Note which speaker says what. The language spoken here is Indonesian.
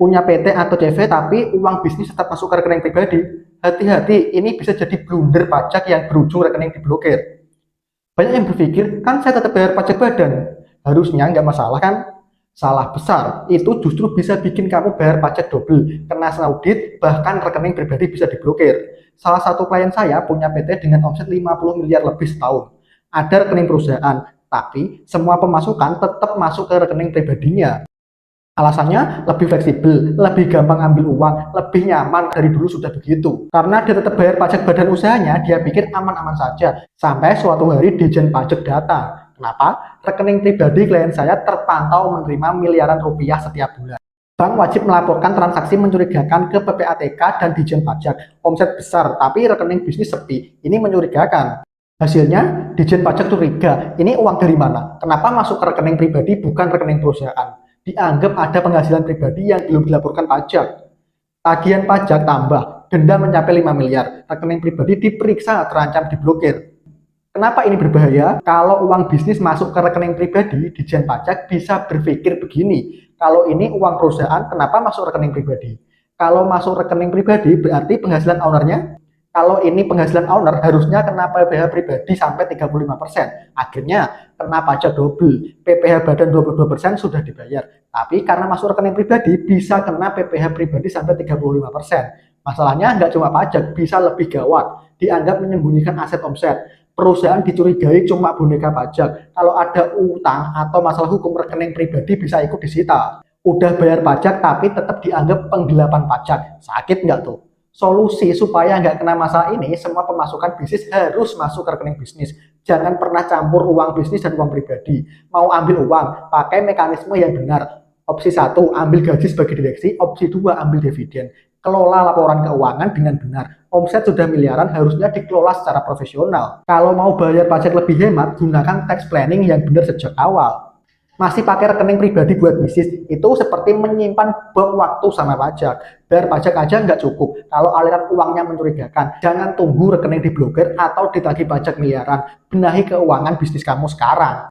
Speaker 1: punya PT atau CV tapi uang bisnis tetap masuk ke rekening pribadi, hati-hati, ini bisa jadi blunder pajak yang berujung rekening diblokir. Banyak yang berpikir, kan saya tetap bayar pajak badan, harusnya nggak masalah kan? Salah besar, itu justru bisa bikin kamu bayar pajak double, kena audit, bahkan rekening pribadi bisa diblokir. Salah satu klien saya punya PT dengan omset 50 miliar lebih setahun. Ada rekening perusahaan, tapi semua pemasukan tetap masuk ke rekening pribadinya. Alasannya lebih fleksibel, lebih gampang ambil uang, lebih nyaman, dari dulu sudah begitu. Karena dia tetap bayar pajak badan usahanya, dia pikir aman-aman saja. Sampai suatu hari Dijen Pajak datang. Kenapa? Rekening pribadi klien saya terpantau menerima miliaran rupiah setiap bulan. Bank wajib melaporkan transaksi mencurigakan ke PPATK dan Dijen Pajak. Omset besar, tapi rekening bisnis sepi. Ini mencurigakan. Hasilnya, Dijen Pajak curiga, ini uang dari mana? Kenapa masuk ke rekening pribadi bukan rekening perusahaan? Dianggap ada penghasilan pribadi yang belum dilaporkan pajak. Tagihan pajak tambah, denda mencapai 5 miliar, rekening pribadi diperiksa terancam diblokir. Kenapa ini berbahaya? Kalau uang bisnis masuk ke rekening pribadi, Dijen Pajak bisa berpikir begini, kalau ini uang perusahaan, kenapa masuk rekening pribadi? Kalau masuk rekening pribadi, berarti penghasilan ownernya. Kalau ini penghasilan owner, harusnya kena PPh pribadi sampai 35%. Akhirnya kena pajak double. PPh badan 22% sudah dibayar. Tapi karena masuk rekening pribadi, bisa kena PPh pribadi sampai 35%. Masalahnya nggak cuma pajak, bisa lebih gawat. Dianggap menyembunyikan aset omset. Perusahaan dicurigai cuma boneka pajak. Kalau ada utang atau masalah hukum, rekening pribadi bisa ikut disita. Udah bayar pajak tapi tetap dianggap penggelapan pajak. Sakit nggak tuh? Solusi supaya nggak kena masalah ini, semua pemasukan bisnis harus masuk ke rekening bisnis. Jangan pernah campur uang bisnis dan uang pribadi. Mau ambil uang, pakai mekanisme yang benar. Opsi 1, ambil gaji sebagai direksi. Opsi 2, ambil dividen. Kelola laporan keuangan dengan benar. Omset sudah miliaran, harusnya dikelola secara profesional. Kalau mau bayar pajak lebih hemat, gunakan tax planning yang benar sejak awal. Masih pakai rekening pribadi buat bisnis, itu seperti menyimpan bom waktu sama pajak. Bayar pajak aja nggak cukup, kalau aliran uangnya mencurigakan. Jangan tunggu rekening diblokir atau ditagih pajak miliaran. Benahi keuangan bisnis kamu sekarang.